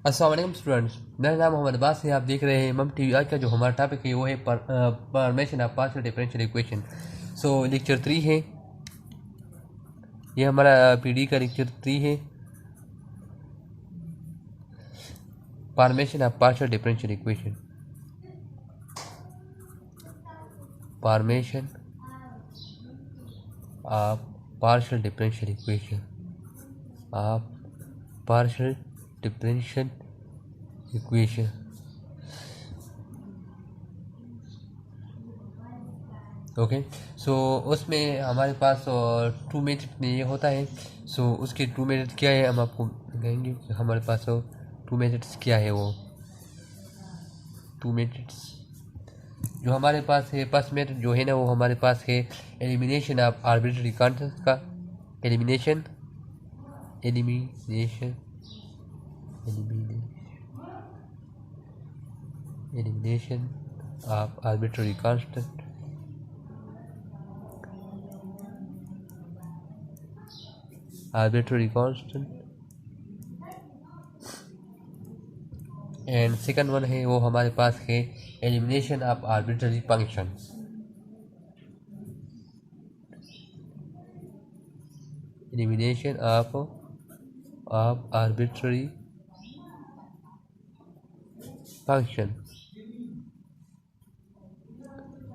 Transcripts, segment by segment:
अस्सलाम वालेकुम स्टूडेंट्स, मेरा नाम मोहम्मद अब्बास है। आप देख रहे हैं मम टीवी। आज का जो हमारा टॉपिक है वो है formation of partial differential equation. Lecture 3 है, ये हमारा पीडी का लेक्चर 3 है, formation of partial differential equation. Formation of partial differential equation of partial differential equation. Okay, उसमें हमारे पास टू मेथड में ये होता है। उसके टू मेथड क्या है हम आपको कहेंगे कि हमारे पास टू मेथड्स क्या है। वो टू मेथड्स जो हमारे पास है, फर्स्ट मेथड जो है ना वो हमारे पास है एलिमिनेशन ऑफ आर्बिट्ररी कांस्टेंट्स का। Elimination elimination elimination of arbitrary constant and second one है वो हमारे पास है elimination of arbitrary functions. Elimination of arbitrary function.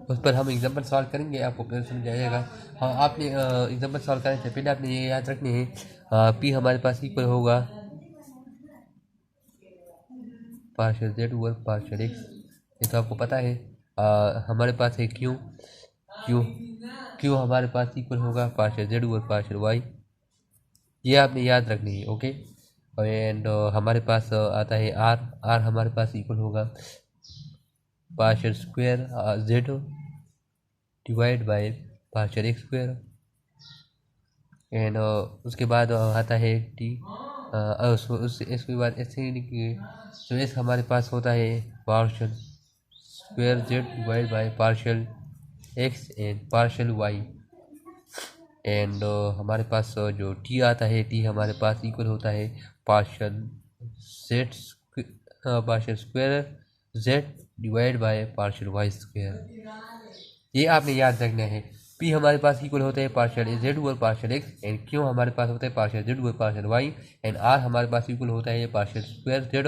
उस पर हम एग्जाम्पल सॉल्व करेंगे, आपको पता समझ आएगा। हाँ, आपने एग्जाम्पल सॉल्व करने से पहले आपने ये याद रखने हैं पी हमारे पास इक्वल होगा partial Z over partial x. ये तो आपको पता है। हमारे पास है क्यू क्यू क्यू हमारे पास इक्वल होगा partial Z over partial y. ये आपने याद रखनी है। ओके, एंड हमारे पास आता है आर। आर हमारे पास इक्वल होगा partial square z divide by partial x square. And उसके बाद आता है टी। इसके बाद ऐसे लिखिए। एस हमारे पास होता है partial square z divide by partial x and partial y. And हमारे पास जो टी आता है, टी हमारे पास इक्वल होता है partial z partial square z divide by partial y square. ये आपने याद रखना है। पी हमारे पास इक्वल होता है partial Z over partial x and q हमारे पास होता है partial Z over partial y and r हमारे पास इक्वल होता है partial square z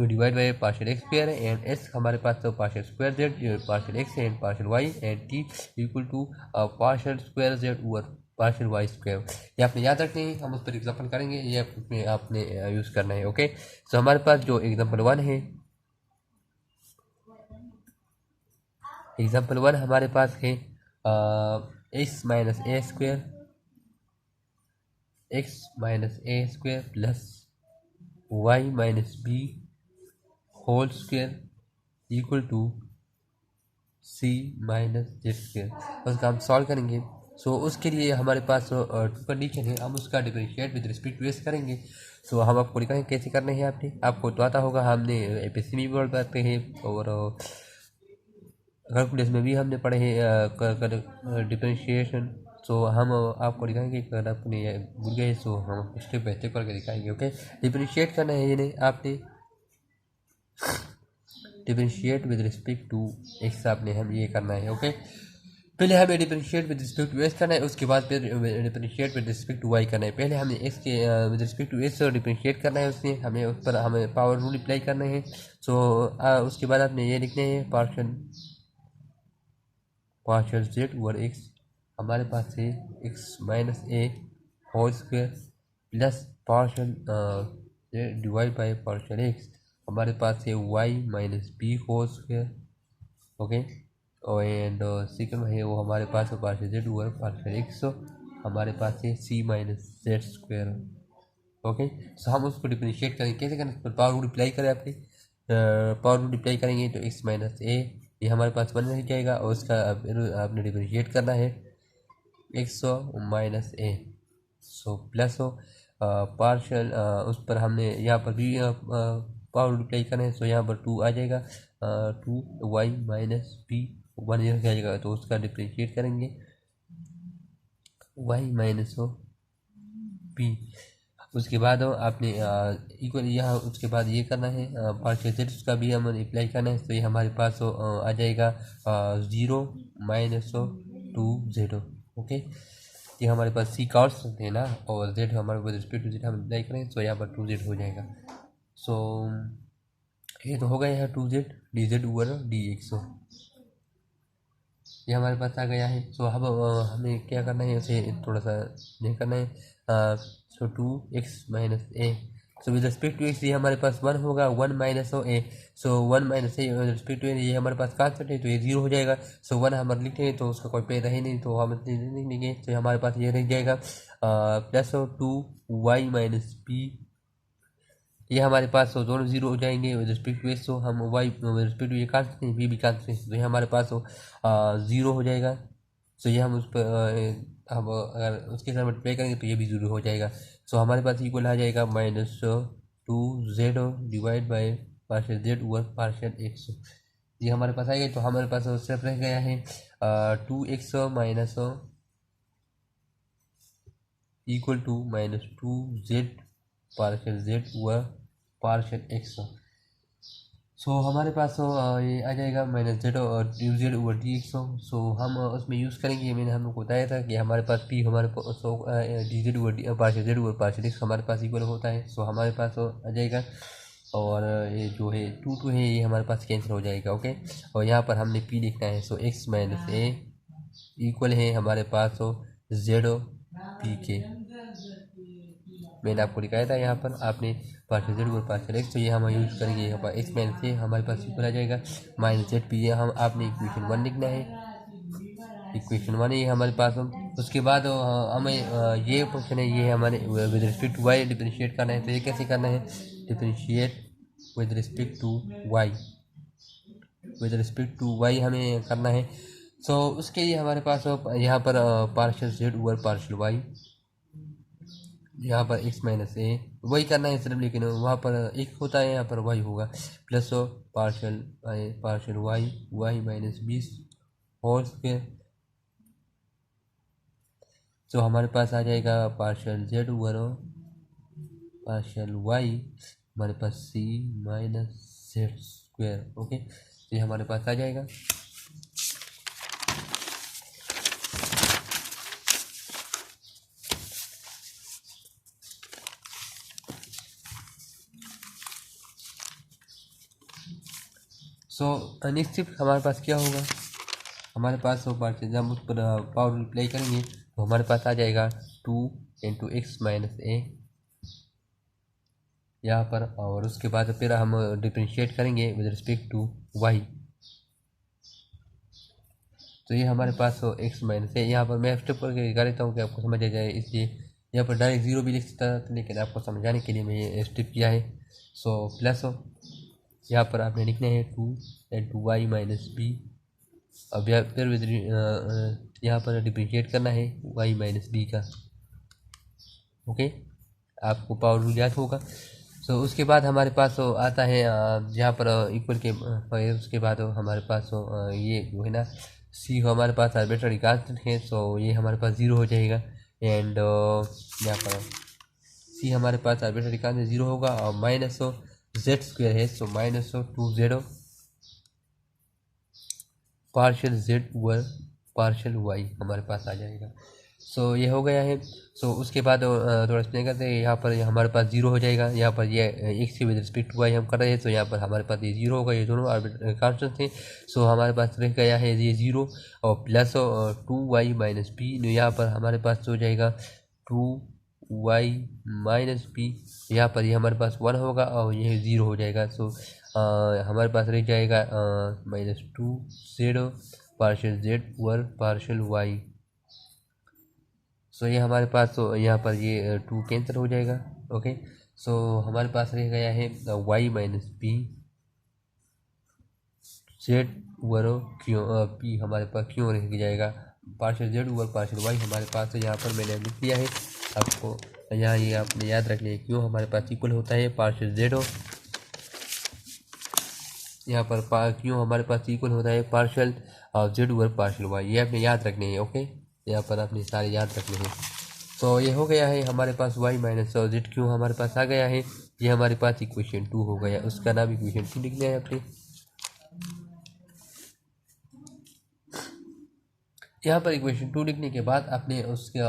divide by partial x square and s हमारे पास तो partial square z partial x and partial y and t equal to partial square z over partial y square. ये आपने याद रखने हैं, हम उस पर एग्जाम्पल करेंगे, ये उसमें आपने यूज़ करना है। ओके, हमारे पास जो एग्जाम्पल 1 है, एग्जाम्पल 1 हमारे पास है x minus a square plus y minus b whole square equal to C minus Z square. उसका हम सॉल्व करेंगे। उसके लिए हमारे पास टू कंडीशन है, हम उसका differentiate with respect to s करेंगे। हम आपको दिखाएंगे कैसे करने हैं। आपको तो आता होगा, हमने एपीसी में भी पढ़ पाते हैं और कैलकुलस में भी हमने पढ़े हैं डिफरेंशिएशन। हम आपको दिखाएंगे, अगर आपने भूल गए हम स्टेप बाय स्टेप करके दिखाएंगे। ओके, डिफरेंशिएट करना है ये आपने differentiate with respect to x आपने हम ये करना है। ओके, पहले हमें differentiate with respect to x करना है, उसके बाद फिर differentiate with respect to y करना है। पहले हमें एक्स के with respect to x differentiate करना है, उसमें हमें उस पर हमें पावर रूल अप्लाई करना है। उसके बाद आपने ये लिखना है पार्शियल जेड ओवर एक्स हमारे पास है x minus a whole square plus partial z divide by partial x हमारे पास है y minus b whole square. Okay, and second है वो हमारे पास है partial Z over partial x हमारे पास है c minus Z square. Okay, हम उसको डिफरेंशिएट करेंगे, कैसे करें? पावर रूल अप्लाई करें। आपने पावर रूल अप्लाई करेंगे तो एक्स माइनस ए ये हमारे पास 1 रह जाएगा और उसका आपने डिफरेंशिएट करना है एक्स माइनस ए प्लस हो पार्शियल उस पर हमने यहाँ पर भी पावर रूल अप्लाई करना है। यहाँ पर 2 आ जाएगा, 2 वाई माइनस बी 1 रह जाएगा, तो उसका डिफरेंशिएट करेंगे वाई माइनस बी। उसके बाद आपने इक्वल यहाँ उसके बाद ये करना है पार्शियल जेड उसका भी हम अप्लाई करना है। तो ये हमारे पास आ जाएगा 0 माइनस 2z। ओके, ये हमारे पास सी कांस्टेंट है ना, और जेड हमारे विद रिस्पेक्ट टू जेड हम अप्लाई करें तो यहाँ पर 2z हो जाएगा। सो ये तो हो गया है 2z dz ओवर dx। ये हमारे पास आ गया है। सो अब हमें क्या करना है, उसे थोड़ा सा ये करना है। So 2x minus a, so with respect to x ये हमारे पास 1 होगा, 1 minus a. So 1 minus a with respect to ये हमारे पास कांस्टेंट है तो ये 0 हो जाएगा। सो 1 हम लिखते हैं तो उसका कोई पे रहे नहीं तो हम लिख लेंगे, तो हमारे पास ये रह जाएगा प्लस 2y माइनस बी। ये हमारे पास तो दोनों 0 हो जाएंगे विद रिस्पेक्ट टू एस। तो हम वाई विद रिस्पेक्ट टू ये कांस्टेंट है, बी भी कांस्टेंट है, तो ये हमारे पास 0 हो जाएगा। सो ये हम उस पर हम अगर उसके साथ मल्टीप्लाई करेंगे तो ये भी 0 हो जाएगा। सो हमारे पास इक्वल आ जाएगा -2z divide by partial Z over partial x. ये हमारे पास आएगा। तो हमारे पास सिर्फ रह गया है 2x minus equal to -2z partial Z over partial x. So हमारे पास ये आ जाएगा -z और dz ओवर dx। सो हम उसमें यूज़ करेंगे, मैंने हम लोग को बताया था कि हमारे पास p हमारे पास dz over partial Z over partial x हमारे पास इक्वल होता है। सो हमारे पास आ जाएगा, और ये जो है 2 है ये हमारे पास कैंसिल हो जाएगा। ओके, और यहाँ पर हमने p लिखना है। सो x माइनस ए इक्वल है हमारे पास z p के। मैंने आपको दिखाया था यहाँ पर आपने partial Z over partial x, तो ये हम यूज़ करेंगे। यहाँ पर एक्स माइनस ए हमारे पास इक्वल आ जाएगा -z पी। ये हम आपने इक्वेशन 1 लिखना है, इक्वेशन 1 ये हमारे पास। उसके बाद हमें ये फंक्शन है ये हमारे with respect to Y differentiate करना है। तो ये कैसे करना है, differentiate with respect to y, with respect to y हमें करना है। सो उसके लिए हमारे पास यहाँ पर partial Z over partial Y, यहाँ पर x माइनस ए वही करना है सिर्फ, लेकिन वहाँ पर x होता है यहाँ पर y होगा, plus partial y minus 20 whole square. तो हमारे पास आ जाएगा partial Z over partial Y हमारे पास c minus Z square. Okay, तो ये हमारे पास आ जाएगा। सो नेक्स्ट स्टेप हमारे पास क्या होगा, हमारे पास वो पार्ट जब हम उस पर पावर अप्लाई करेंगे तो हमारे पास आ जाएगा 2 इंटू एक्स माइनस ए यहाँ पर, और उसके बाद फिर हम डिफरेंशिएट करेंगे विद रिस्पेक्ट टू वाई। तो ये हमारे पास एक्स माइनस ए, यहाँ पर मैं स्टेप करके कर लेता हूँ कि आपको समझ आ जाए, इसलिए यहाँ पर डायरेक्ट 0 भी लिख सकता था, लेकिन आपको समझाने के लिए मैं ये स्टेप किया है। सो प्लस यहाँ पर आपने लिखना है 2 इंटू वाई माइनस बी। अब फिर यहाँ पर डिफरेंशिएट करना है वाई माइनस बी का। ओके, आपको पावर रूल याद होगा। सो उसके बाद हमारे पास आता है यहाँ पर इक्वल के उसके बाद हमारे पास ये जो है ना सी हमारे पास आर्बिट्ररी कांस्टेंट है। सो ये हमारे पास 0 हो जाएगा, एंड यहाँ पर सी हमारे पास आर्बिट्ररी कांस्टेंट 0 होगा, और माइनस जेड स्क्वायर है। So minus 2z partial Z over partial Y हमारे पास आ जाएगा। सो ये हो गया है। सो उसके बाद थोड़ा एक्सप्लेन करते हैं। यहाँ पर हमारे पास 0 हो जाएगा, यहाँ पर ये एक्स के विद रिस्पेक्ट टू वाई हम कर रहे हैं, तो यहाँ पर हमारे पास ये 0 होगा, ये दोनों आर्बिट्ररी कांस्टेंट थे। सो हमारे पास रह गया है ये 0 और प्लस 2y माइनस बी। यहाँ पर हमारे पास हो जाएगा 2y माइनस बी, यहाँ पर ये हमारे पास 1 होगा और ये 0 हो जाएगा। सो हमारे पास रह जाएगा -2z partial Z over partial Y. So ये हमारे पास तो यहाँ पर ये 2 कैंसिल हो जाएगा। ओके, सो हमारे पास रह गया है y minus b z over क्यों पी हमारे पास क्यों रह जाएगा, partial Z over partial Y हमारे पास है। यहाँ पर मैंने लिख दिया है, आपको यहाँ ये आपने याद रख लिया क्यों हमारे पास इक्वल होता है पार्शियल जेड, यहाँ पर क्यों हमारे पास इक्वल होता है partial Z over partial y, ये आपने याद रखने हैं। ओके, यहाँ पर आपने सारे याद रखने हैं। तो ये हो गया है हमारे पास y माइनस जेड क्यू हमारे पास आ गया है। ये हमारे पास इक्वेशन 2 हो गया, उसका नाम इक्वेशन 2 लिख लिया है आपने। यहाँ पर इक्वेशन 2 लिखने के बाद आपने उसके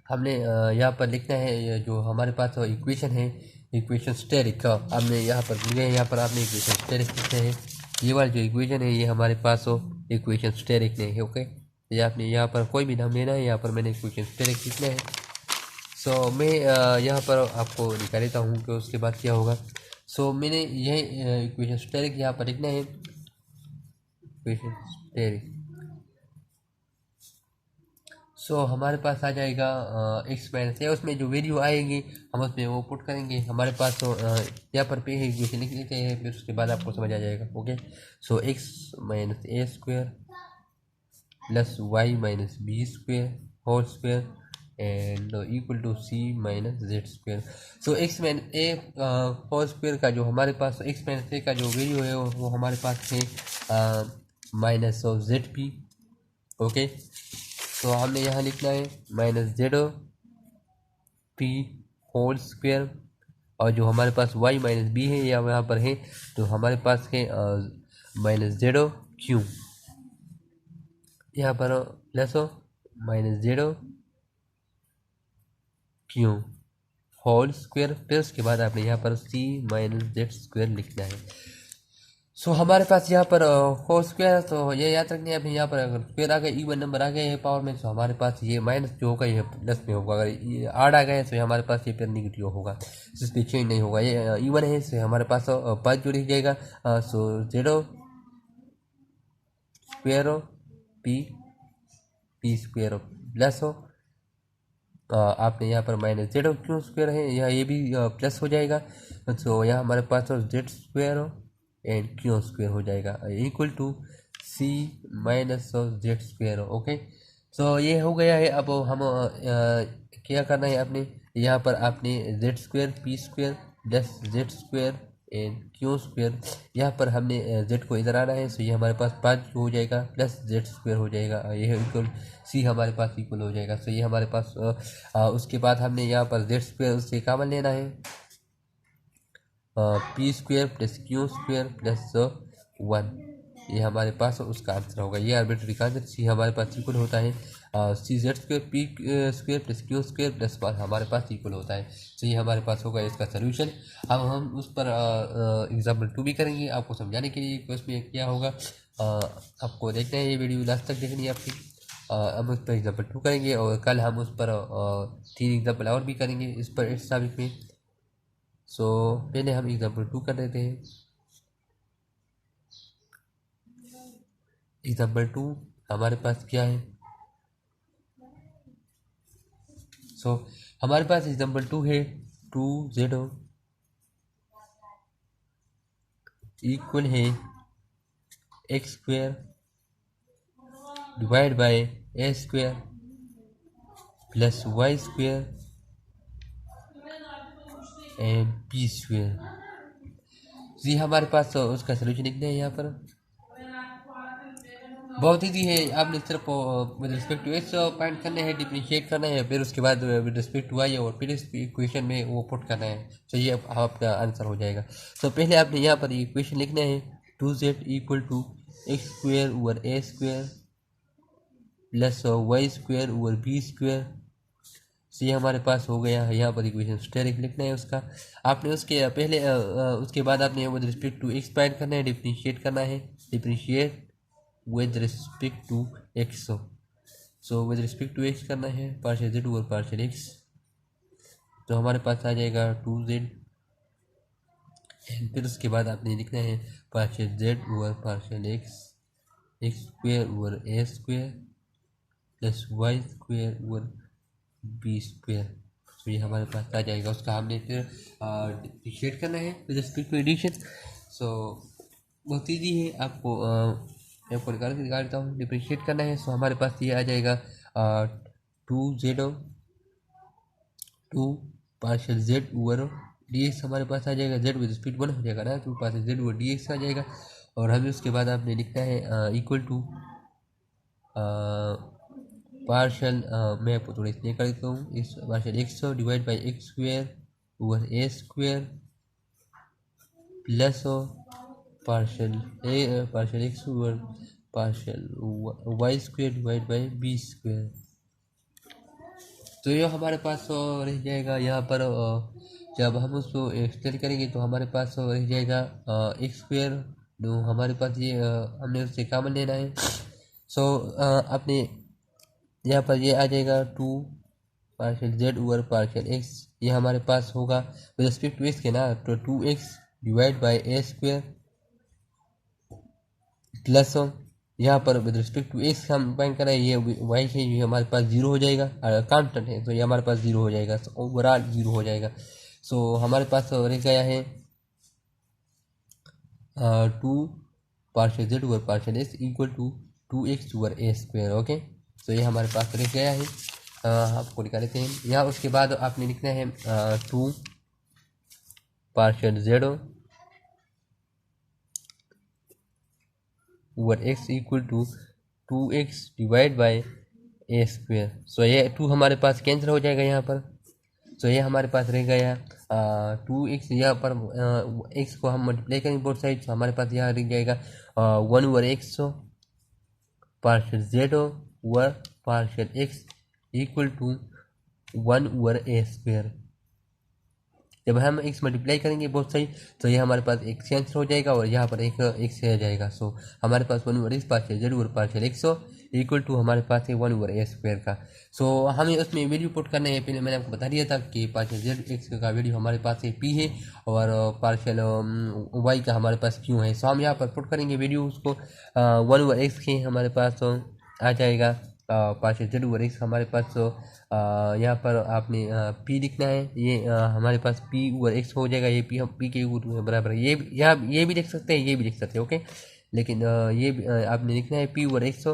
हमने यहाँ पर लिखना है ये जो हमारे पास इक्वेशन है, इक्वेशन स्टेरिक का हमने यहाँ पर लिखे हैं। यहाँ पर आपने इक्वेशन स्टेरिक लिखते हैं। ये वाला जो इक्वेशन है ये हमारे पास इक्वेशन स्टेरिक नहीं है। ओके, ये आपने यहाँ पर कोई भी नाम लेना है, यहाँ पर मैंने इक्वेशन स्टेरिक लिखना है। सो मैं यहाँ पर आपको दिखा देता हूँ कि उसके बाद क्या होगा। सो मैंने यह इक्वेशन स्टेरिक यहाँ पर लिखना है, इक्वेशन स्टेरिक। सो हमारे पास आ जाएगा एक्स माइनस है, उसमें जो वैल्यू आएंगी हम उसमें वो पुट करेंगे। हमारे पास तो यहाँ पर पे है इक्वेशन लिख लेते हैं, फिर उसके बाद आपको समझ आ जाएगा। Okay, so x minus a square plus y minus b square whole square and equal to C minus Z square. So x minus a whole square का जो हमारे पास एक्स माइनस ए का जो वैल्यू है वो हमारे पास है minus of z p. Okay, तो हमने यहाँ लिखना है minus z p whole square, और जो हमारे पास y माइनस बी है या यहाँ पर है तो हमारे पास है माइनस जेड क्यू, यहाँ पर plus minus z q whole square, फिर उसके बाद आपने यहाँ पर c माइनस जेड स्क्वायर लिखना है। सो हमारे पास यहाँ पर होल स्क्वायर, तो ये याद रखना है। अभी यहाँ पर अगर स्क्वायर आ गया, इवन नंबर आ गया है पावर में, तो हमारे पास ये माइनस जो होगा ये प्लस में होगा। अगर ये आड आ गया तो हमारे पास ये फिर निगेटिव होगा, इसमें चेंज नहीं होगा। ये इवन है तो हमारे पास पाँच जो लिख जाएगा। सो जेडो square P P square plus हो आपने यहाँ पर माइनस जेड क्यू स्क्वायर है, यहाँ ये भी प्लस हो जाएगा। तो यहाँ हमारे पास Z square and Q square हो जाएगा equal to C minus Z square. Okay, तो ये हो गया है। अब हम क्या करना है, आपने यहाँ पर आपने Z square P square plus Z square and Q square, यहाँ पर हमने जेड को इधर आना है। सो ये हमारे पास 5 हो जाएगा प्लस जेड स्क्वायर हो जाएगा, ये इक्वल सी हमारे पास इक्वल हो जाएगा। सो ये हमारे पास उसके बाद हमने यहाँ पर जेड स्क्वायर उससे कॉमन लेना है, P square plus Q square plus 1, ये हमारे पास उसका आंसर होगा। ये आर्बिट्रेरी का आंसर सी हमारे पास इक्वल होता है C Z square P square plus Q square plus 1 हमारे पास इक्वल होता है। तो ये हमारे पास होगा इसका सोल्यूशन। अब हम उस पर एग्जाम्पल 2 भी करेंगे आपको समझाने के लिए कि उसमें क्या होगा। आपको देखना है, ये वीडियो लास्ट तक देखनी है आपकी। अब उस पर एग्जाम्पल 2 करेंगे और कल हम उस पर 3 एग्जाम्पल और भी करेंगे इस पर इस टॉपिक में। सो पहले हम एग्जाम्पल 2 कर देते हैं। एग्जाम्पल 2 हमारे पास क्या है। सो हमारे पास एग्जाम्पल 2 है 2z इक्वल है X square divide by A square plus Y square and P square. जी हमारे पास उसका सोल्यूशन लिखना है। यहाँ पर बहुत ईजी है, आपने सिर्फ with respect to x find करना है, डिफरेंशिएट करना है, फिर उसके बाद विद रिस्पेक्ट टू वाई और फिर इस इक्वेशन में वो पुट करना है। तो ये आपका आंसर हो जाएगा। तो पहले आपने यहाँ पर इक्वेशन लिखना है 2z equal to x square over A square plus Y square over B square. तो ये हमारे पास हो गया है। यहाँ पर इक्वेशन स्टेरिक लिखना है उसका। आपने उसके पहले उसके बाद आपने with respect to x find करना है, डिफरेंशिएट करना है, differentiate with respect to x। so with respect to x करना है partial z over partial x, तो हमारे पास आ जाएगा 2z एंड फिर उसके बाद आपने लिखना है partial z over partial x X square over ए square plus Y square over B square. तो ये हमारे पास आ जाएगा। उसका हमने फिर डिफरेंशिएट करना है विद रिस्पेक्ट टू एडिशन। सो बहुत ईजी है, आपको आपको निकाल के दिखा देता हूँ। डिफरेंशिएट करना है, सो हमारे पास ये आ जाएगा 2z 2 partial z over D x हमारे पास आ जाएगा। z विद स्पीड 1 हो जाएगा ना, तो partial z over D X आ जाएगा। और हमें उसके बाद आपने लिखना है इक्वल टू पार्शियल मैं आपको थोड़ा इसलिए कर देता हूँ, इस partial x divide by x square over A square plus partial x over partial y square divide by b square. तो ये हमारे पास रह जाएगा यहाँ पर जब हम उसको एक्सटेंड करेंगे तो हमारे पास रह जाएगा एक्स स्क्वेयर। तो हमारे पास ये हमने उससे कॉमन लेना है। सो अपने यहाँ पर ये आ जाएगा 2 partial Z over partial x, ये हमारे पास होगा विद रिस्पेक्ट टू एक्स के ना, तो 2x divide by A square plus यहाँ पर विद रिस्पेक्ट टू एक्स हम फाइंड करें, ये वाई है, ये हमारे पास जीरो हो जाएगा, कांस्टेंट है तो ये हमारे पास जीरो हो जाएगा, ओवरऑल जीरो हो जाएगा। सो हमारे पास रह गया है 2 partial Z over partial x equal to 2x over A square. Okay, तो ये हमारे पास रह गया है, आपको निकाल लेते हैं यहाँ। उसके बाद आपने लिखना है 2 partial Z over X equal to 2x divide by A square. So ये 2 हमारे पास कैंसिल हो जाएगा यहाँ पर। सो ये हमारे पास रह गया 2x, यहाँ पर x को हम मल्टीप्लाई करेंगे बोथ साइड, तो हमारे पास यहाँ रह जाएगा 1 over x partial Z over partial x equal to 1 over A square. जब हम x मल्टीप्लाई करेंगे बोथ साइड तो ये हमारे पास x कैंसिल हो जाएगा और यहाँ पर एक x रह जाएगा। सो हमारे पास 1 over x partial Z over partial x equal to हमारे पास है 1 ओवर ए स्क्वेयर का। सो हमें उसमें वैल्यू पुट करना है। पहले मैंने आपको बता दिया था कि पार्शियल जेड एक्स का वैल्यू हमारे पास है p है और पार्शियल वाई का हमारे पास q है। सो हम यहाँ पर पुट करेंगे वैल्यू उसको 1 ओवर एक्स के हमारे पास आ जाएगा पार्शियल जेड ओवर एक्स हमारे पास यहाँ पर आपने p लिखना है, ये हमारे पास p ओवर एक्स हो जाएगा, ये p हम p के बराबर है। ये यहाँ ये भी लिख सकते हैं, ये भी लिख सकते हैं, ओके। लेकिन ये आपने लिखना है p over x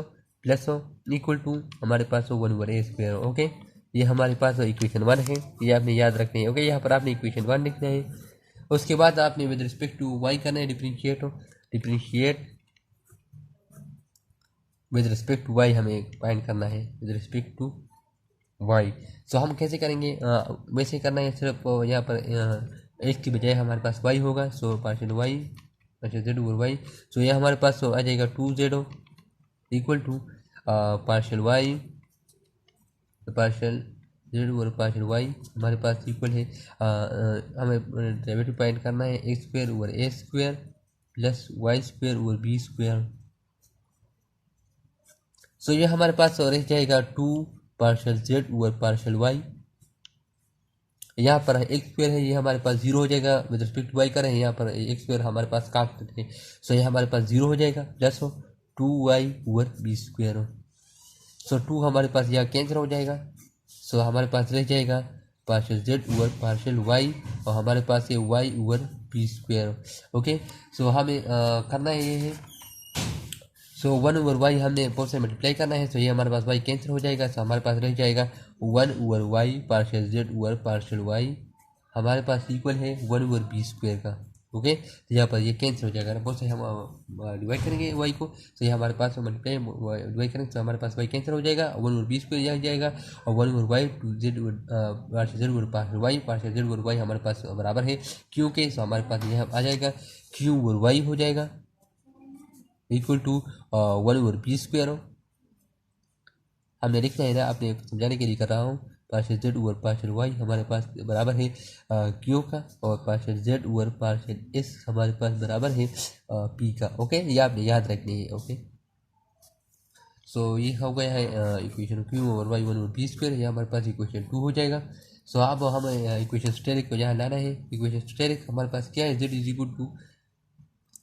plus equal to हमारे पास 1 ओवर ए स्क्वेयर। ओके, ये हमारे पास इक्वेशन 1 है, ये आपने याद रखना है। ओके, यहाँ पर आपने इक्वेशन 1 लिखना है। उसके बाद आपने विद रिस्पेक्ट टू वाई करना है differentiate with respect to y हमें फाइंड करना है with respect to Y. So हम कैसे करेंगे, वैसे करना है, सिर्फ यहाँ पर एक्स की बजाय हमारे पास वाई होगा। So partial Y partial Z over Y, so ये हमारे पास आ जाएगा 2z equal to partial Y partial Z over partial Y हमारे पास इक्वल है, हमें डेरिवेटिव फाइंड करना है एक्स स्क्वेयर ओवर ए square plus Y square over B square. So ये हमारे पास रह जाएगा 2 partial Z over partial Y, यहाँ पर एक्स स्क्वेयर है, ये हमारे पास जीरो हो जाएगा विद रिस्पेक्ट वाई का है, यहाँ पर एक्स स्क्वेयर हमारे पास कांस्टेंट है। सो ये हमारे पास जीरो हो जाएगा plus 2y over B square. So 2 हमारे पास यहाँ कैंसिल हो जाएगा। सो हमारे पास रह जाएगा partial Z over partial Y और हमारे पास ये Y over B square. Okay, so हमें करना है ये है, सो 1 ओवर वाई हमने बोथ से मल्टीप्लाई करना है। सो ये हमारे पास वाई कैंसिल हो जाएगा। सो हमारे पास रह जाएगा 1 over y partial Z over partial Y हमारे पास इक्वल है 1 ओवर बी स्क्वेयर का। ओके, तो यहाँ पर ये कैंसिल हो जाएगा, बहुत से हम डिवाइड करेंगे वाई को। तो ये हमारे पास मल्टीप्लाई डिवाइड करेंगे तो हमारे पास वाई कैंसिल हो जाएगा, 1 ओवर बी स्क्वेयर यहाँ जाएगा और 1 over y to z partial Z over partial Y partial Z over y हमारे पास बराबर है क्योंकि, सो हमारे पास यहाँ आ जाएगा क्यू ओवर वाई हो जाएगा equal to 1 over B square. हमने लिखना है ना, आपने समझाने के लिए कर रहा हूँ, partial Z over partial Y हमारे पास बराबर है क्यू का और partial Z over partial s हमारे पास बराबर है पी का। ओके, ये आपने याद रखनी है। ओके, सो ये हो गया है equation q over y 1 over B square, ये हमारे पास इक्वेशन 2 हो जाएगा। सो अब हमें इक्वेशन स्टेरिक को यहाँ लाना है। इक्वेशन स्टेरिक हमारे पास क्या है, Z is equal to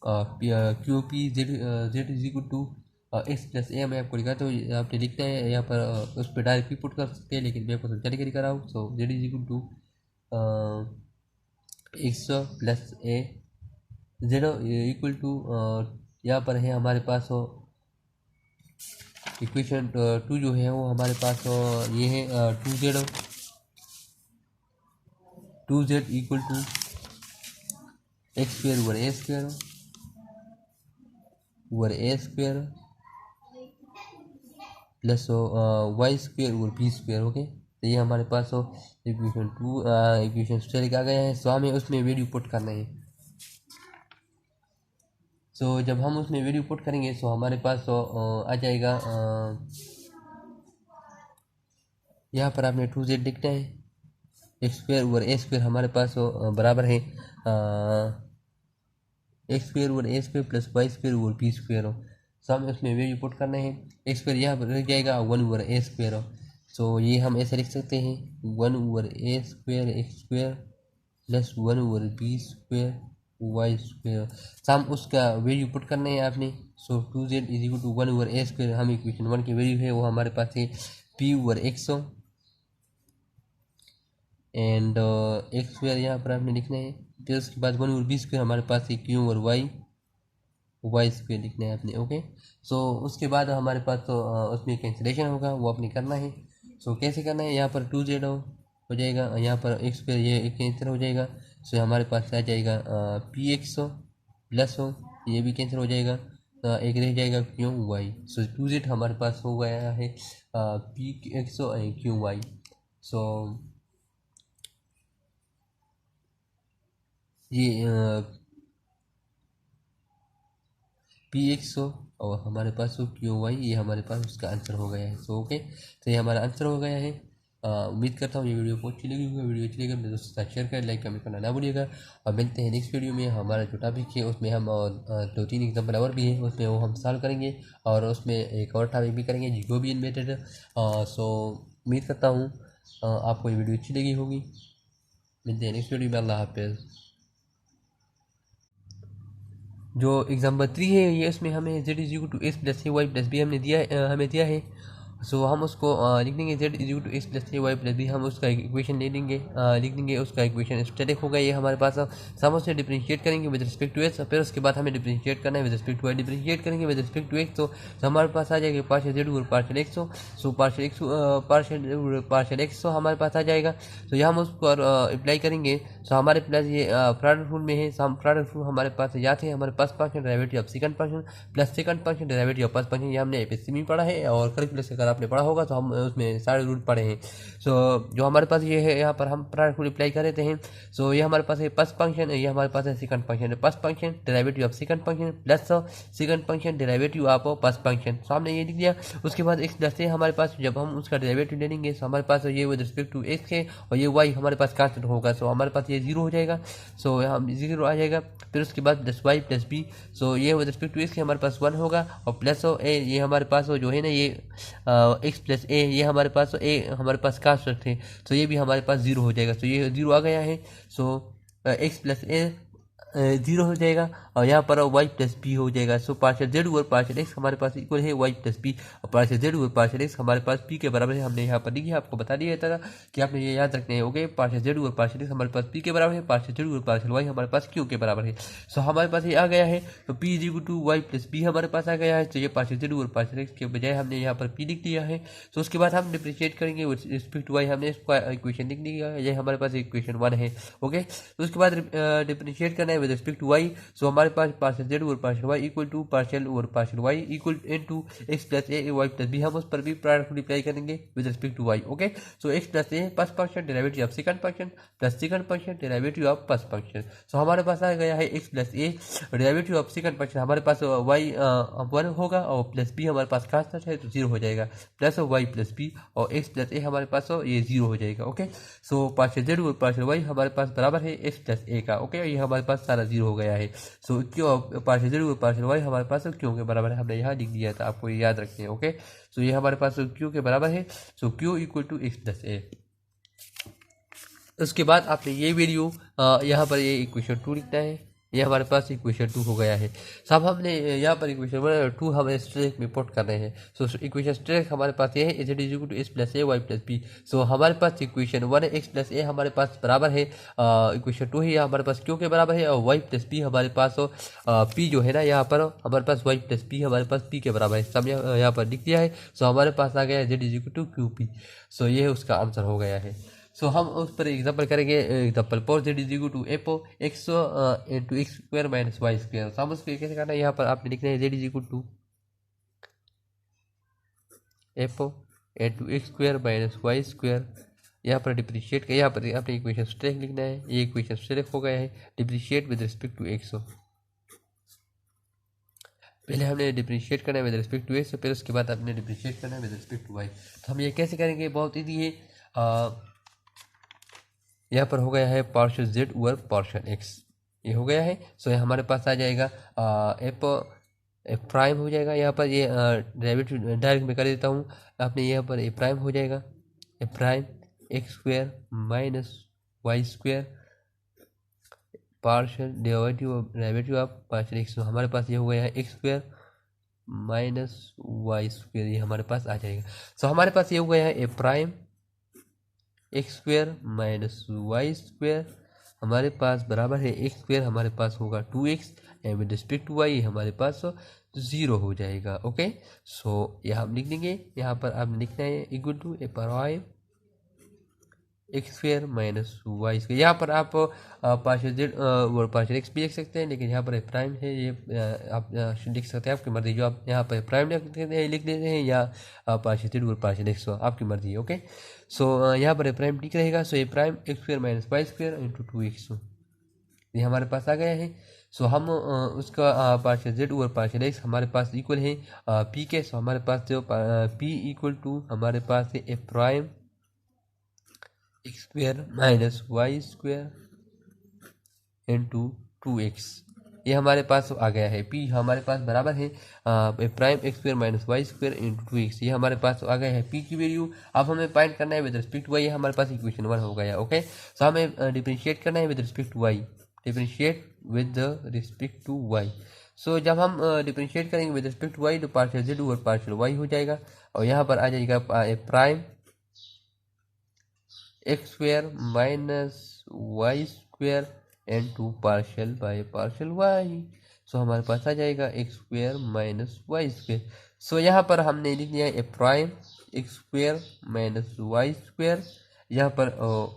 Q P Z is equal to X plus A. मैं आपको लिखा तो आपने लिखना है यहाँ पर, उस पर डायरेक्ट भी पुट कर सकते हैं लेकिन मैं आपको समझाने के लिए कर रहा हूँ। So Z is equal to X plus A Z equal to यहाँ पर है हमारे पास इक्वेशन 2 जो है वो हमारे पास ये है 2z equal to x square over A square over A square plus Y square और बी स्क्वेयर। ओके, तो ये हमारे पास इक्वेशन 2 इक्वेशन स्टेरिक आ गया है। सो हमें उसमें वैल्यू पुट करना है। सो जब हम उसमें वैल्यू पुट करेंगे सो हमारे पास आ जाएगा यहाँ पर आपने 2z लिखना है। एक्स स्क्वेयर ओवर ए स्क्वेयर हमारे पास बराबर है एक्स स्क्वेयर ओवर ए square plus Y square over B square हो। सो हमें उसमें वैल्यू पुट करना है। एक्स स्क्वेयर यहाँ पर रह जाएगा 1 ओवर ए स्क्वेयर हो। सो ये हम ऐसे लिख सकते हैं 1 ओवर ए square X square plus 1 over B square Y square. So हम उसका वैल्यू पुट करना है आपने। So 2z is equal to 1 over A square, हम इक्वेशन 1 की वैल्यू है वो हमारे पास है पी ओवर एक्स हो एंड एक्स स्क्वेयर यहाँ पर आपने लिखना है। फिर उसके बाद 1 ओवर बी स्क्वेयर हमारे पास है क्यू ओवर वाई स्क्वेयर लिखना है आपने। ओके, सो उसके बाद हमारे पास तो उसमें कैंसिलेशन होगा वो आपने करना है। सो कैसे करना है, यहाँ पर 2z हो जाएगा, यहाँ पर एक्स स्क्वेयर ये कैंसिल हो जाएगा। सो हमारे पास आ जाएगा पी एक्स प्लस ये भी कैंसिल हो जाएगा, एक रह जाएगा क्यू वाई। सो 2z हमारे पास हो गया है P X and Q Y. So ये पी एक्स और हमारे पास क्यू वाई, ये हमारे पास उसका आंसर हो गया है। सो ओके, तो ये हमारा आंसर हो गया है। उम्मीद करता हूँ ये वीडियो बहुत अच्छी लगी होगी। वीडियो अच्छी लगी अपने दोस्तों के साथ शेयर करें, लाइक कमेंट करना ना भूलिएगा। और मिलते हैं नेक्स्ट वीडियो में। हमारा जो टॉपिक है उसमें हम 2-3 एग्जाम्पल और भी है उसमें वो हम सॉल्व करेंगे और उसमें एक और टॉपिक भी करेंगे जैकोबियन मेथड। सो उम्मीद करता हूँ आपको ये वीडियो अच्छी लगी होगी। मिलते हैं नेक्स्ट वीडियो में। अल्लाह हाफिज़। जो एग्जाम्पल 3 है ये उसमें हमें z is equal to S plus A Y plus b हमने दिया हमें दिया है। सो हम उसको लिख देंगे z is equal to S plus A Y plus B, हम उसका इक्वेशन ले लेंगे लिख देंगे उसका इक्वेशन स्टैटिक होगा ये हमारे पास। हम उससे डिफरेंशिएट करेंगे विद रिस्पेक्ट टू एस, फिर उसके बाद हमें डिफरेंशिएट करना है with respect to Y. Differentiate करेंगे विद रिस्पेक्ट टू एक्स तो हमारे पास आ जाएगा पार्शियल जेड और partial x. So partial x हमारे पास आ जाएगा। तो यहाँ हम उसको अप्लाई करेंगे। सो हमारे प्लस ये प्रोडक्ट रूल में है। सो हम प्रोडक्ट रूल हमारे पास याद है, हमारे पास function derivative of second function plus second function derivative of first function, ये हमने एपीएससी में पढ़ा है और कैलकुलस अगर आपने पढ़ा होगा तो हम उसमें सारे रूल पढ़े हैं। सो जो हमारे पास ये है यहाँ पर हम प्रोडक्ट रूल अप्लाई कर देते हैं। सो ये हमारे पास है फर्स्ट फंक्शन, ये हमारे पास है second function. First function derivative of second function plus second function derivative of first function. So हमने ये लिख दिया। उसके बाद एक्स प्लस है हमारे पास, जब हम उसका डेरिवेटिव ले लेंगे तो हमारे पास ये विद रिस्पेक्ट टू एक्स है और ये वाई हमारे पास कांस्टेंट होगा। सो हमारे पास ये जीरो हो जाएगा। सो यहाँ जीरो आ जाएगा। फिर उसके बाद प्लस वाई प्लस बी। सो ये विद रिस्पेक्ट टू एक्स हमारे पास 1 होगा और प्लस ए ये हमारे पास जो है ना ये एक्स प्लस ए, ये हमारे पास ए हमारे पास कांस्टेंट है। सो ये भी हमारे पास जीरो हो जाएगा। सो ये जीरो आ गया है। सो एक्स प्लस ए जीरो हो जाएगा और यहाँ पर वाई प्लस बी हो जाएगा। So partial Z over partial x हमारे पास इक्वल है वाई प्लस बी और partial Z over partial x हमारे पास पी के बराबर है। हमने यहाँ पर लिखा आपको बता दिया था कि आपने ये याद रखना है। Okay, partial Z over partial x हमारे पास पी के बराबर है, partial Z over partial Y हमारे पास क्यू के बराबर है। सो हमारे पास ये आ गया है। तो p is equal to y plus b हमारे पास आ गया है। तो ये partial Z over partial x के बजाय हमने यहाँ पर पी लिख दिया है। तो उसके बाद हम डिफरेंशिएट करेंगे विद रिस्पेक्ट टू वाई, हमने इसका इक्वेशन लिख दिया है। ये हमारे पास इक्वेशन 1 है। ओके, तो उसके बाद डिफरेंशिएट करना है with respect to Y. So हमारे पास partial Z over partial Y equal to partial over partial Y equal into X plus A Y plus B, हम उस पर भी प्रोडक्ट अप्लाई करेंगे with respect to Y. Okay, so X plus A first function derivative of second function plus second function derivative of first function. So हमारे पास आ गया है X plus A derivative of second function, हमारे पास Y 1 होगा और plus b हमारे पास कांस्टेंट है तो जीरो हो जाएगा, प्लस वाई प्लस बी और एक्स प्लस ए हमारे पास ये जीरो हो जाएगा। Okay, so partial Z over partial Y हमारे पास बराबर है एक्स प्लस ए का। ओके, ये हमारे पास सारा जीरो हो गया है। So q partial Z over partial Y हमारे पास क्यों के बराबर है, हमने यहाँ लिख दिया था, आपको ये याद रखते हैं। ओके, सो ये हमारे पास क्यू के बराबर है। So Q equal to X plus A. उसके बाद आपने ये वैल्यू यहाँ पर ये इक्वेशन 2 लिखना है। ये हमारे पास इक्वेशन 2 हो गया है। सब हमने यहाँ पर इक्वेशन 2 हमें स्ट्रेक में पुट करने हैं। सो इक्वेशन स्ट्रेक हमारे पास ये है z is equal to S plus A Y plus B. So हमारे पास इक्वेशन 1 है एक्स प्लस ए हमारे पास बराबर है इक्वेशन 2 है ये हमारे पास क्यों के बराबर है और वाई प्लस बी हमारे पास पी जो है ना यहाँ पर हमारे पास वाई प्लस बी हमारे पास पी के बराबर है। सब यहाँ पर लिख दिया है। सो हमारे पास आ गया है z is equal to Q P. So ये उसका आंसर हो गया है। सो हम उस पर एग्जाम्पल करेंगे। Example four z is equal to एपो x into x square minus Y square. हम उसको कैसे करना है, यहाँ पर आपने लिखना है Z is equal to f into x square minus Y square. यहाँ पर डिप्रीशिएट का यहाँ पर अपने इक्वेशन स्ट्रेक लिखना है। ये इक्वेशन स्ट्रेक हो गया है। डिप्रीशिएट विद रिस्पेक्ट टू एक्स, पहले हमने डिप्रीशिएट करना है विद रिस्पेक्ट टू एक्स, फिर उसके बाद हमने डिप्रीशिएट करना है विद रिस्पेक्ट टू वाई। तो हम ये कैसे करेंगे, बहुत ईजी है। यहाँ पर हो गया है partial Z over partial x, ये हो गया है। सो ये हमारे पास आ जाएगा एफ प्राइम हो जाएगा। यहाँ पर ये डेरिवेटिव डायरेक्ट में कर देता हूँ। आपने यहाँ पर ए प्राइम हो जाएगा, A prime x square minus Y square partial derivative of partial x. हमारे पास ये हो गया है X square minus Y square, ये हमारे पास आ जाएगा। सो हमारे पास ये हो गया है A prime x square minus Y square, हमारे पास बराबर है एक्स स्क्वायर, हमारे पास होगा 2x and with respect to y हमारे पास 0 हो जाएगा। ओके, सो यहाँ हम लिख देंगे, यहाँ पर आपने लिखना है equal to a prime x square minus Y square. यहाँ पर आप पार्शियल जेड और पार्शियल एक्स भी लिख सकते हैं, लेकिन यहाँ पर प्राइम है, ये आप लिख सकते हैं, आपकी मर्जी। जो आप यहाँ पर प्राइम लिख देते हैं या पार्शियल जेड और पार्शियल एक्स, आपकी मर्जी है। ओके, सो यहाँ पर प्राइम ठीक रहेगा। सो ये prime x square minus Y square into 2x ये हमारे पास आ गया है। सो हम उसका पार्शियल जेड और पार्शियल एक्स हमारे पास इक्वल है पी के। सो हमारे पास जो पी इक्वल टू हमारे पास है A prime x square minus Y square into 2x, ये हमारे पास आ गया है। पी हमारे पास बराबर है prime x square minus Y square into 2x, ये हमारे पास आ गया है पी की वैल्यू। अब हमें फाइंड करना है विद रिस्पेक्ट टू वाई, हमारे पास इक्वेशन 1 हो गया। ओके, सो हमें डिफरेंशिएट करना है with respect to Y, differentiate with respect to Y. So जब हम डिफरेंशिएट करेंगे विद रिस्पेक्ट टू वाई तो पार्शियल जेड और पार्शियल वाई हो जाएगा, और यहाँ पर आ जाएगा prime x square minus Y square and two partial by partial Y. So हमारे पास आ जाएगा X square minus Y square. So यहाँ पर हमने लिख दिया A prime x square minus Y square, यहाँ पर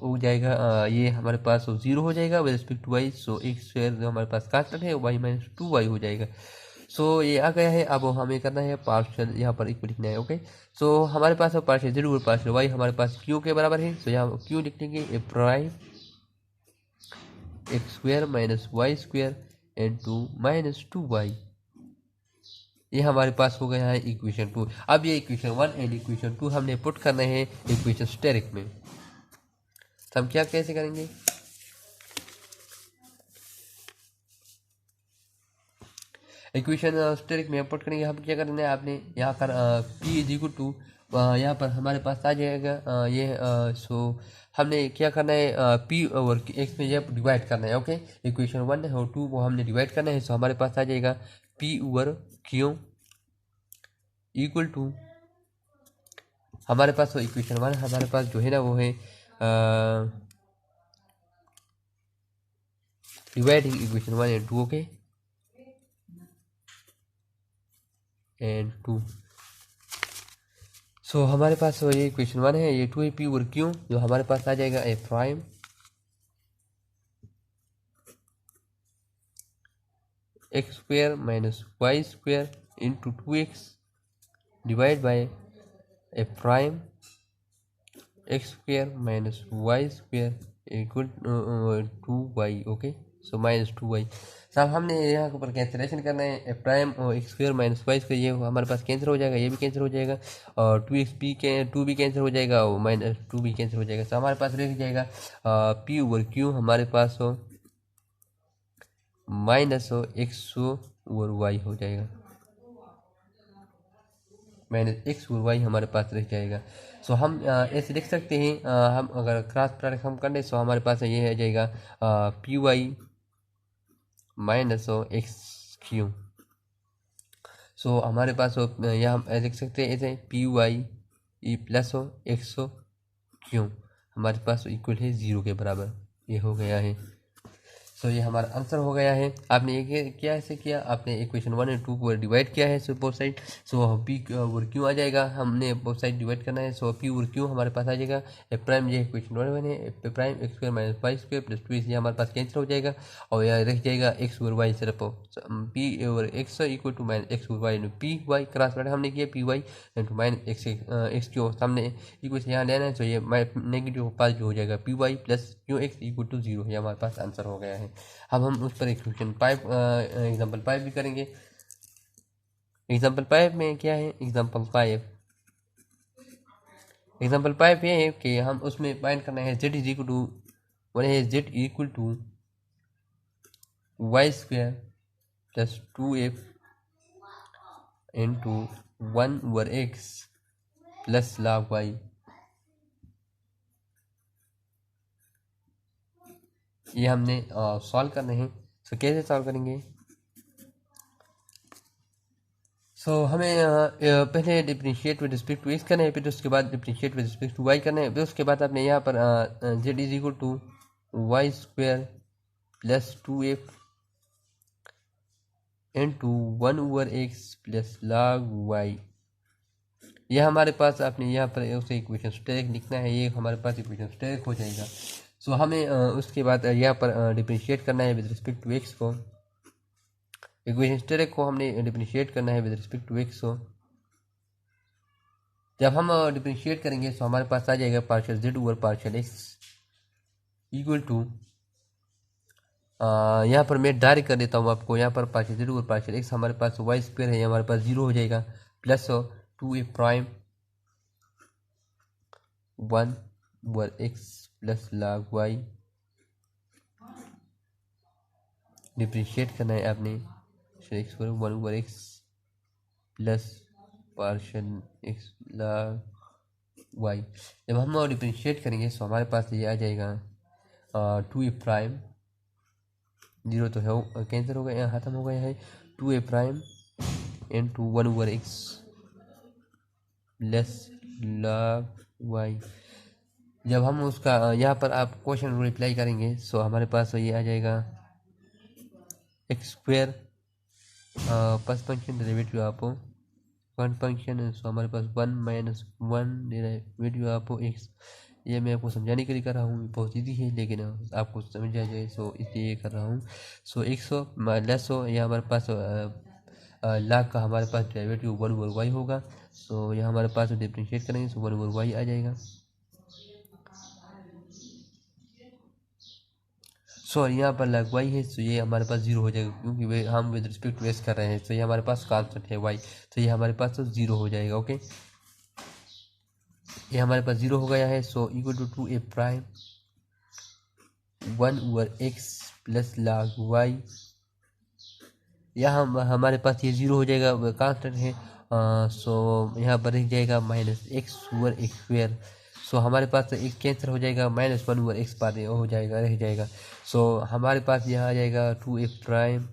हो जाएगा ये हमारे पास 0 हो जाएगा with respect to Y. So x square जो हमारे पास कांस्टेंट है वाई माइनस 2y हो जाएगा। सो ये आ गया है। अब हमें करना है पार्शियल, यहाँ पर इक्वल लिखना है। ओके, सो हमारे पास पार्शियल जेड और पार्शियल वाई हमारे पास क्यू के बराबर है। सो यहाँ क्यू लिख लेंगे A prime x square minus Y square and two minus 2y, ये हमारे पास हो गया है इक्वेशन 2। अब ये इक्वेशन 1 एंड इक्वेशन 2 हमने पुट करना है इक्वेशन स्टेरिक में। तो हम क्या कैसे करेंगे, इक्वेशन स्टेरिक में पुट करेंगे। हम क्या करना है, आपने यहाँ पर पी इज इक्वल टू, यहाँ पर हमारे पास आ जाएगा ये सो हमने क्या करना है पी ओवर एक्स में ये डिवाइड करना है। ओके, इक्वेशन 1 और 2 वो हमने डिवाइड करना है। सो हमारे पास आ जाएगा p over q equal to, हमारे पास वो इक्वेशन 1 हमारे पास जो है ना वो है dividing equation 1 and 2। Okay and 2, सो हमारे पास ये इक्वेशन 1 है, ये 2 है पी और क्यू, जो हमारे पास आ जाएगा A prime x square minus Y square into 2x divide by A prime x square minus Y square equal 2y। Okay, so minus 2y। साहब हमने यहाँ पर कैंसिलेशन करना है, prime x square minus Y square, ये हमारे पास cancel हो जाएगा, ये भी कैंसिल हो जाएगा, और 2 भी कैंसिल हो जाएगा और माइनस 2 भी कैंसिल हो जाएगा। तो हमारे पास रह जाएगा पी ओवर क्यू हमारे पास हो माइनस एक्स ओवर वाई हो जाएगा, माइनस एक्स और वाई हमारे पास रह जाएगा। सो हम ऐसे लिख सकते हैं, हम अगर क्रॉस प्रोडक्ट हम कर लें तो हमारे पास ये आ जाएगा P Y minus X Q. So हमारे पास यह हम लिख सकते हैं ऐसे P Y E plus X Q हमारे पास इक्वल है 0 के बराबर, ये हो गया है। सो ये हमारा आंसर हो गया है। आपने ये क्या ऐसे किया, आपने इक्वेशन 1 और 2 को डिवाइड किया है सो बोथ साइड। सो पी और क्यू आ जाएगा, हमने बोथ साइड डिवाइड करना है। सो पी और क्यू हमारे पास आ जाएगा। ए प्राइम ये इक्वेशन 1 है, A prime x square minus Y square plus 2 ये हमारे पास कैंसिल हो जाएगा और यहाँ रह जाएगा एक्स और वाई सिर्फ पी और X equal to minus X और Y P Y cross product हमने किया P Y into minus X Q सामने इक्वेशन यहाँ लेना है। तो ये नेगेटिव पॉजिटिव हो जाएगा P Y plus Q X equal to 0 ये हमारे पास आंसर हो गया है। अब हम उस पर इक्वेशन 5 एग्जाम्पल 5 भी करेंगे। एग्जाम्पल 5 में क्या है, एग्जाम्पल 5 ये है कि हम उसमें फाइंड करना है z is equal to one है z equal to y square plus 2f into 1/x plus log y। ये हमने सॉल्व करने हैं। सो कैसे सॉल्व करेंगे, सो हमें पहले differentiate with respect to x करना है, फिर उसके बाद differentiate with respect to y करना है, फिर उसके बाद आपने यहाँ पर z is equal to y square plus 2f into 1/x plus log y। यह हमारे पास आपने यहाँ पर उसे इक्वेशन स्टेरिक लिखना है, ये हमारे पास इक्वेशन स्टेरिक हो जाएगा। सो हमें उसके बाद यहाँ पर डिफरेंशिएट करना है विद रिस्पेक्ट टू एक्स को, इक्वेशन स्टेरिक को हमने डिफरेंशिएट करना है विद रिस्पेक्ट टू एक्स को। जब हम डिफरेंशिएट करेंगे तो हमारे पास आ जाएगा partial Z over partial x equal to यहाँ पर मैं डायरेक्ट कर देता हूँ आपको, यहाँ पर partial Z over partial x हमारे पास वाई स्क्वायर है, हमारे पास 0 हो जाएगा plus 2f prime 1/x plus log y। Differentiate करना है आपने एक्स पर 1/x plus partial x log y। जब हम डिफरेंशिएट करेंगे तो हमारे पास ये आ जाएगा 2f प्राइम 0 तो है कैंसिल हो गया, खत्म हो गया है 2f prime into 1/x plus log y। जब हम उसका यहाँ पर आप क्वेश्चन रिप्लाई करेंगे सो हमारे पास ये आ जाएगा X square first function derivative आपको वन फंक्शन, सो हमारे पास 1 माइनस 1 डेरिवेटिव आपको एक्स। ये मैं आपको समझाने के लिए कर रहा हूँ, बहुत ईजी है लेकिन आपको समझ आ जाए सो इसलिए ये कर रहा हूँ। सो 100 लेस हो यह हमारे पास लाख का हमारे पास डेरिवेटिव 1/y होगा। सो यह हमारे पास डिफरेंशिएट करेंगे सो 1/y आ जाएगा। सो यहाँ पर लग वाई है तो ये हमारे पास 0 हो जाएगा क्योंकि वे हम विद रिस्पेक्ट टू एक्स कर रहे हैं, तो ये हमारे पास कांस्टेंट है वाई, तो ये हमारे पास तो 0 हो जाएगा। ओके, ये हमारे पास 0 हो गया है। So equal to 2f prime 1/x plus log y। यहाँ हमारे पास ये 0 हो जाएगा, कांस्टेंट है। सो यहाँ पर रह जाएगा -x/x स्क्वायर। सो हमारे पास एक कैंसिल हो जाएगा, -1/x पर हो जाएगा रह जाएगा। सो हमारे पास यहाँ आ जाएगा 2f prime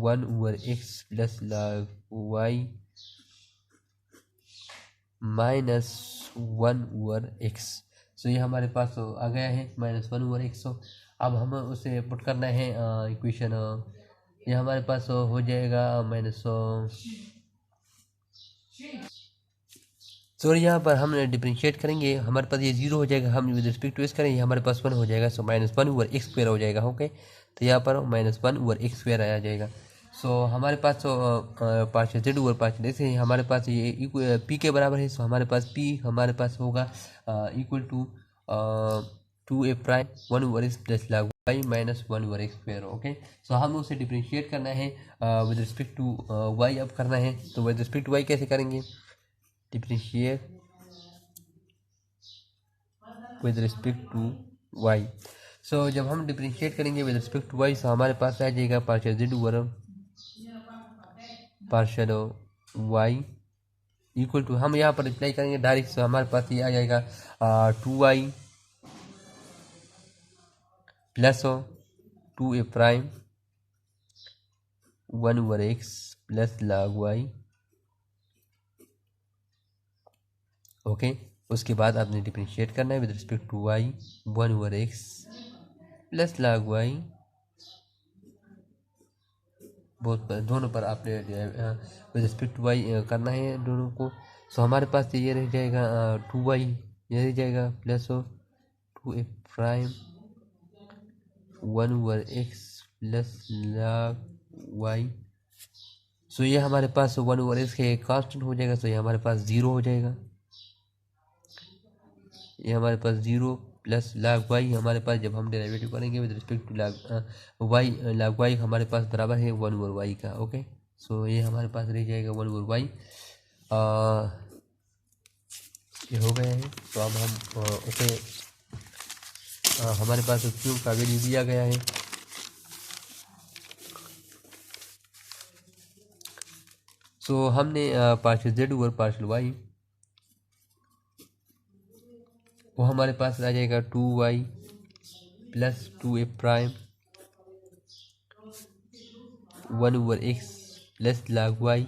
1/x plus log y -1/x। सो ये हमारे पास आ गया है -1/x। अब हम उसे पुट करना है इक्वेशन, ये हमारे पास हो जाएगा सो यहाँ पर हम डिफरेंशिएट करेंगे, हमारे पास ये 0 हो जाएगा, हम विद रिस्पेक्ट टू एक्स करेंगे हमारे पास 1 हो जाएगा। सो -1/x स्क्वायर हो जाएगा। ओके, तो यहाँ पर -1/x स्क्वायर आया जाएगा। सो हमारे पास partial Z over partial X है, हमारे पास ये पी के बराबर है। सो हमारे पास पी हमारे पास होगा equal to 2f prime 1/x plus log y -1/x square. Okay, so हम उसे डिफरेंशिएट करना है विद रिस्पेक्ट टू y अब करना है। तो विद रिस्पेक्ट टू y कैसे करेंगे, differentiate with respect to y। So जब हम डिफरेंशिएट करेंगे with respect to y, so हमारे पास आ जाएगा partial Z over partial y equal to, हम यहाँ पर रिप्लाई करेंगे डायरेक्ट। सो हमारे पास ये आ जाएगा 2y plus 2f prime 1/x plus log y। Okay, उसके बाद आपने डिफरेंशिएट करना है with respect to y 1/x plus log y बहुत दोनों पर आपने विद रिस्पेक्ट टू वाई करना है दोनों को। सो हमारे पास ये रह जाएगा 2y, ये रह जाएगा plus 2 prime 1/x plus log y। सो ये हमारे पास 1/x के कांस्टेंट हो जाएगा। सो ये हमारे पास 0 हो जाएगा। ये हमारे पास 0 प्लस log y हमारे पास जब हम डेरिवेटिव करेंगे with respect to log y हमारे पास बराबर है 1/y का। ओके, सो ये हमारे पास रह जाएगा 1/y। ये हो गया है। तो अब हम ओके, हमारे पास क्यू का वैल्यू दिया गया है। सो हमने partial Z over partial y, वो हमारे पास आ जाएगा 2y plus 2a prime 1/x plus log y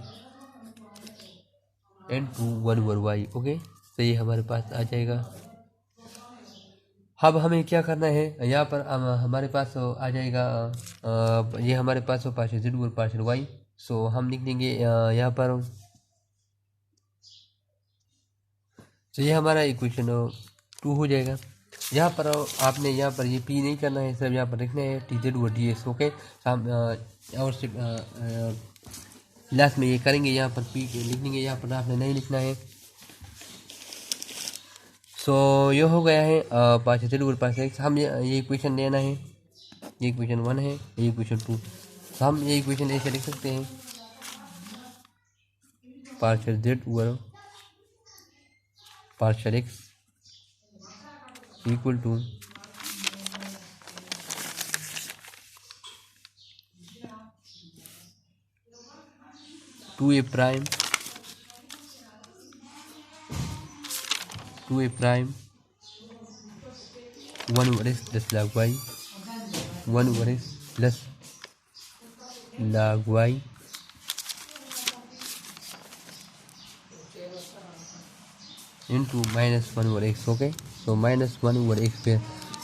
and 2 1/y। Okay, तो ये हमारे पास आ जाएगा। अब हमें क्या करना है, यहाँ पर हमारे पास आ जाएगा ये हमारे पास partial Z over partial Y. So हम लिख देंगे यहाँ पर, तो ये हमारा इक्वेशन 2 हो जाएगा। यहाँ पर आपने यहाँ पर ये पी नहीं करना है, सिर्फ यहाँ पर लिखना है T Z over D x. Okay, हम और लास्ट में ये करेंगे, यहाँ पर पी लिख देंगे, यहाँ पर आपने नहीं लिखना है। सो ये हो गया है partial Z over partial x. हम ये इक्वेशन लेना है, ये इक्वेशन 1 है, ये इक्वेशन 2। तो हम ये इक्वेशन ऐसे लिख सकते हैं, partial Z over partial x equal to 2a prime 1/x plus log y 1/x plus log y into -1/x। Okay, तो -1/x पे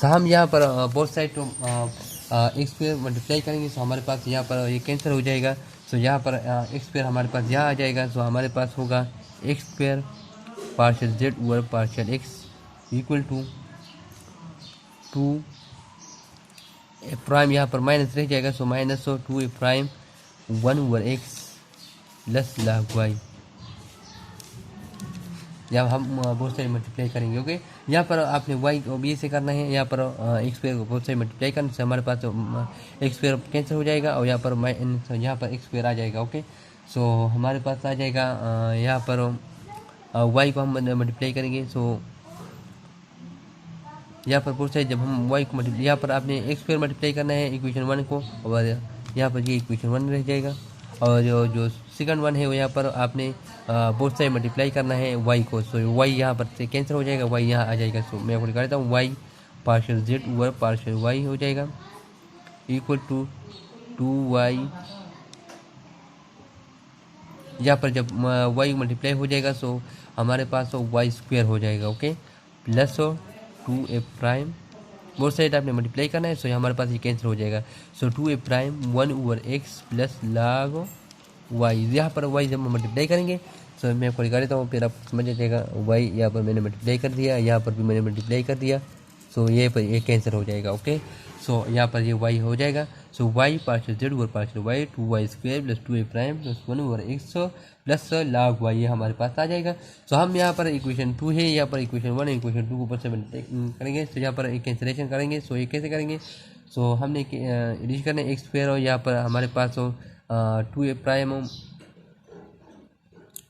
हम यहाँ पर बोथ साइड तो एक्स स्क्वायर मल्टीप्लाई करेंगे। सो हमारे पास यहाँ पर ये कैंसिल हो जाएगा। सो यहाँ पर एक्स स्क्वायर हमारे पास यहाँ आ जाएगा। सो हमारे पास होगा x square partial Z over partial x equal to 2 prime, यहाँ पर माइनस रह जाएगा। So minus 2 prime 1/x plus log y। जब हम बहुत सारी मल्टीप्लाई करेंगे। ओके, यहाँ पर आपने y को बी से करना है, यहाँ पर एक्स स्क्वायर को बहुत सारी मल्टीप्लाई करने से हमारे पास एक्स स्क्वायर कैंसिल हो जाएगा और यहाँ पर एक्स स्क्वायर आ जाएगा। ओके, सो हमारे पास आ जाएगा यहाँ पर y को हम मल्टीप्लाई करेंगे। सो यहाँ पर बहुत सारी जब हम y को मल्टीप्लाई, यहाँ पर आपने एक्स स्क्वायर मल्टीप्लाई करना है इक्वेशन 1 को, और यहाँ पर ये इक्वेशन 1 रह जाएगा। और जो सेकंड वन है वो यहाँ पर आपने बहुत सारे मल्टीप्लाई करना है y को। सो y यहाँ पर से कैंसिल हो जाएगा, y यहाँ आ जाएगा। सो मैं आपको निकाल देता हूँ, y partial Z over partial y हो जाएगा इक्वल टू 2y। यहाँ पर जब y मल्टीप्लाई हो जाएगा सो हमारे पास y स्क्वायर हो जाएगा। Okay, plus 2a prime, both side आपने मल्टीप्लाई करना है। सो हमारे पास ये कैंसिल हो जाएगा। सो 2a prime 1/x plus log y। यहाँ पर y जब हम मल्टीप्लाई करेंगे, सो मैं आपको निकाल देता हूँ, फिर आप समझ जाएगा। y यहाँ पर मैंने मल्टीप्लाई कर दिया, यहाँ पर भी मैंने मल्टीप्लाई कर दिया। सो ये पर ये कैंसिल हो जाएगा। ओके, सो यहाँ पर ये y हो जाएगा। सो y partial Z over partial y 2y square plus 2a prime plus 1/x plus log y ये हमारे पास आ जाएगा। सो हम यहाँ पर इक्वेशन 2 है, यहाँ पर इक्वेशन 1 है, इक्वेशन 2 को ऊपर से करेंगे। तो यहाँ पर एक कैंसिलेशन करेंगे। सो ये कैसे करेंगे, सो हमने एडिशन करना है एक्स स्क्वायर, और यहाँ पर हमारे पास 2a प्राइम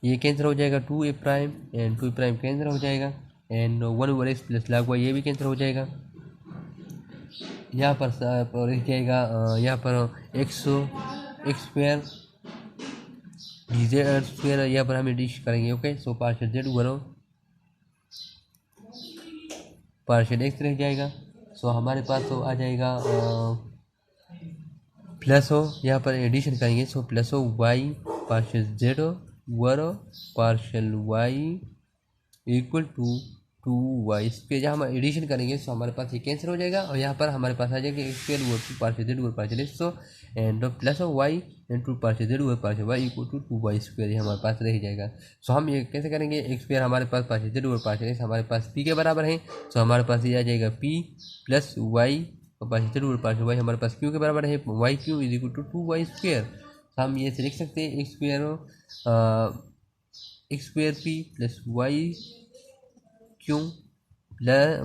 ये कैंसिल हो जाएगा, 2a prime and 2a prime cancel हो जाएगा, and 1/x plus log y ये भी कैंसिल हो जाएगा। यहाँ पर रह जाएगा यहाँ पर एक्स स्क्वायर जेड स्क्वायर, यहाँ पर हम एडिशन करेंगे। Okay, so partial Z over partial X रह जाएगा। सो हमारे पास तो आ जाएगा प्लस यहाँ पर एडिशन करेंगे। So plus y partial Z over partial Y equal to 2y²। जहाँ हम एडिशन करेंगे तो हमारे पास ये कैंसिल हो जाएगा और यहाँ पर हमारे पास आ जाएगा x² over 2 partial z over partial x and plus y into partial z over partial y equal to 2y²। ये हमारे पास रह जाएगा। सो हम ये कैसे करेंगे, x² हमारे पास partial z over partial x हमारे पास p के बराबर है। सो हमारे पास ये आ जाएगा p प्लस y और partial z over partial y हमारे पास q के बराबर है। y³ is equal to 2y²। हम ये से लिख सकते हैं x² p प्लस y क्यों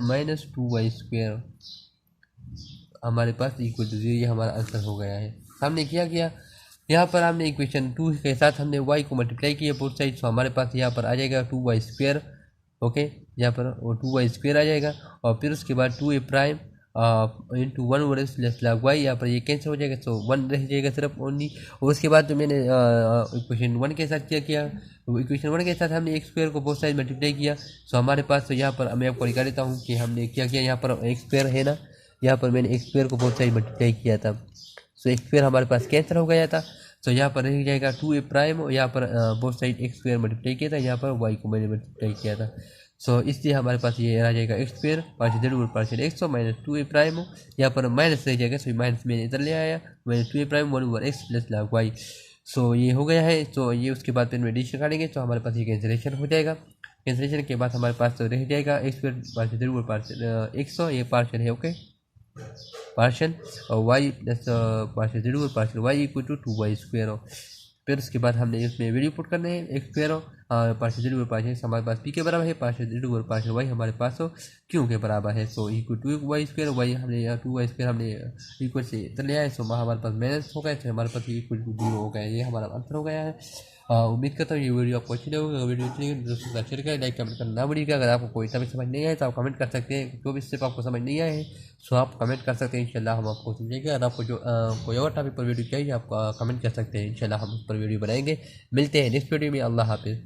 माइनस 2y² हमारे पास इक्वल टू 0। ये हमारा आंसर हो गया है। हमने क्या किया, यहाँ पर हमने इक्वेशन 2 के साथ हमने y को मल्टीप्लाई किया बोथ साइड। तो हमारे पास यहाँ पर आ जाएगा 2y²। ओके, यहाँ पर वो 2y² आ जाएगा और फिर उसके बाद 2a prime into 1 over x plus log y. यहाँ पर ये कैंसिल हो जाएगा, तो 1 रह जाएगा सिर्फ ओनली। और उसके बाद जो मैंने इक्वेशन 1 के साथ क्या किया, इक्वेशन 1 के साथ हमने x² को बोथ साइड मल्टीप्लाई किया। सो हमारे पास तो यहाँ पर मैं आपको निकाल देता हूँ कि हमने क्या किया। यहाँ पर x² है ना, यहाँ पर मैंने x² को बोथ साइड मल्टीप्लाई किया था। सो x² हमारे पास कैंसिल हो गया था। तो यहाँ पर रह जाएगा 2a प्राइम और यहाँ पर बोथ साइड x² मल्टीप्लाई किया था, यहाँ पर y को मैंने मल्टीप्लाई किया था। सो इसलिए हमारे पास ये आ जाएगा x² partial z over partial x minus 2a prime. यहाँ पर माइनस रह जाएगा, सो माइनस मैंने इधर ले आया, minus 2a prime 1 over x plus log Y. So ये हो गया है। तो ये उसके बाद फिर एडिशन करेंगे तो हमारे पास ये कैंसिलेशन हो जाएगा। कैंसिलेशन के बाद हमारे पास तो रह जाएगा x² partial z over partial x, ये पार्शियल है ओके पार्शियल, और y plus partial z over partial y equal to 2y²। फिर उसके बाद हमने इसमें वैल्यू पुट करने हैं x² partial z over partial हमारे पास p के बराबर है, partial z over partial y हमारे पास q के बराबर है। So equal to y² y हमने यहाँ 2y² हमने इक्वल से इधर ले आए। सो हमारे पास माइनस हो गया, तो हमारे पास इक्वल टू 0 हो गया। ये हमारा आंसर हो गया है। उम्मीद करता हूँ ये वीडियो आपको अच्छी लगेगी। अगर वीडियो अच्छी लगी दोस्तों का शेयर करें, लाइक कमेंट करना ना भूलिएगा। अगर आपको कोई टॉपिक समझ नहीं आए तो आप कमेंट कर सकते हैं, जो भी स्टेप आपको समझ नहीं आए हैं सो आप कमेंट कर सकते हैं, इंशाल्लाह हम आपको समझेंगे। अगर आपको जो कोई और टॉपिक पर वीडियो चाहिए आप कमेंट कर सकते हैं, इंशाल्लाह हम उस पर वीडियो बनाएंगे। मिलते हैं नेक्स्ट वीडियो में। अल्लाह हाफिज़।